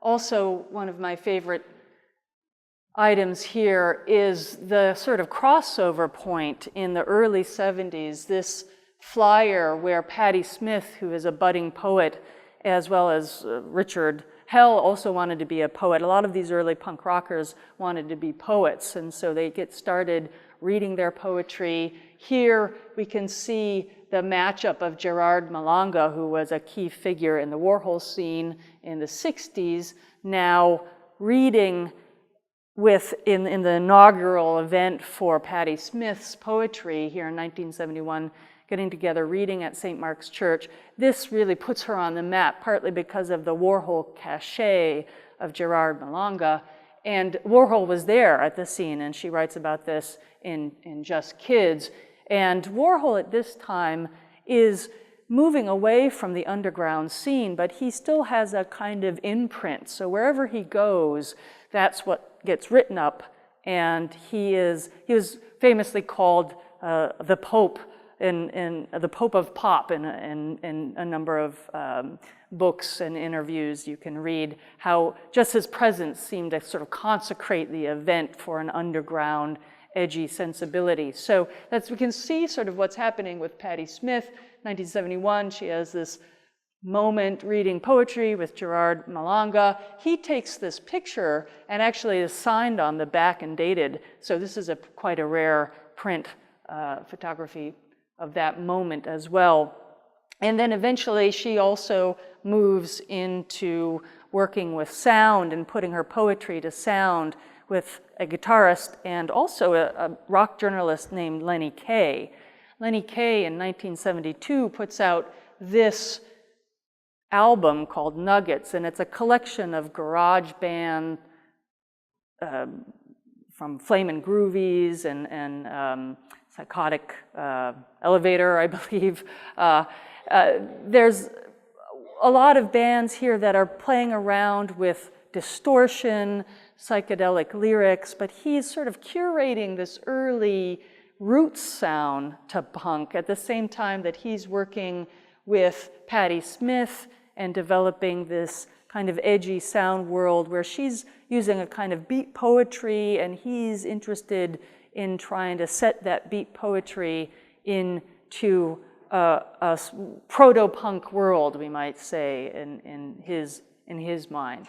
Also, one of my favorite items here is the sort of crossover point in the early 70s, this flyer where Patti Smith, who is a budding poet, as well as Richard Hell also wanted to be a poet. A lot of these early punk rockers wanted to be poets, and so they get started reading their poetry. Here we can see the matchup of Gerard Malanga, who was a key figure in the Warhol scene in the 60s, now reading in the inaugural event for Patti Smith's poetry here in 1971, getting together, reading at St. Mark's Church. This really puts her on the map, partly because of the Warhol cachet of Gerard Malanga. And Warhol was there at the scene, and she writes about this in Just Kids. And Warhol at this time is moving away from the underground scene, but he still has a kind of imprint. So wherever he goes, that's what gets written up. And he was famously called the Pope, in the Pope of Pop in a number of books and interviews. You can read how just his presence seemed to sort of consecrate the event for an underground, edgy sensibility. So we can see sort of what's happening with Patti Smith. 1971, she has this moment reading poetry with Gerard Malanga. He takes this picture and actually is signed on the back and dated. So this is quite a rare print photography of that moment as well. And then eventually she also moves into working with sound and putting her poetry to sound with a guitarist and also a rock journalist named Lenny Kaye. Lenny Kaye in 1972 puts out this album called Nuggets, and it's a collection of garage band from Flamin' Groovies and Psychotic Elevator, I believe. There's a lot of bands here that are playing around with distortion, psychedelic lyrics, but he's sort of curating this early roots sound to punk at the same time that he's working with Patti Smith and developing this kind of edgy sound world where she's using a kind of beat poetry, and he's interested in trying to set that beat poetry into a proto-punk world, we might say, in his mind.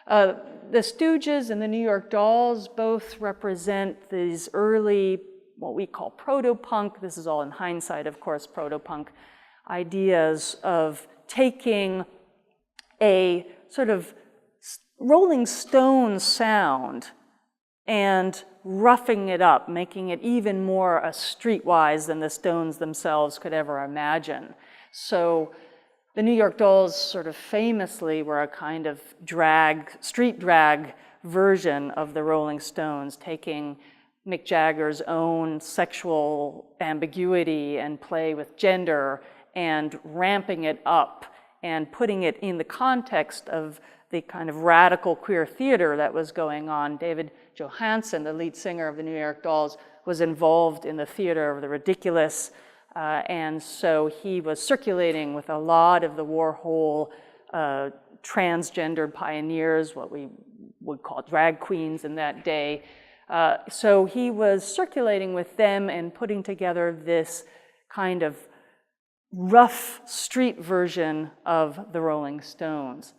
The Stooges and the New York Dolls both represent these early, what we call proto-punk, this is all in hindsight, of course, proto-punk ideas of taking a sort of Rolling Stones sound and roughing it up, making it even more streetwise than the Stones themselves could ever imagine. So the New York Dolls sort of famously were a kind of street drag version of the Rolling Stones, taking Mick Jagger's own sexual ambiguity and play with gender and ramping it up and putting it in the context of the kind of radical queer theater that was going on. David Johansen, the lead singer of the New York Dolls, was involved in the theater of the ridiculous, and so he was circulating with a lot of the Warhol transgendered pioneers, what we would call drag queens in that day. So he was circulating with them and putting together this kind of rough street version of the Rolling Stones.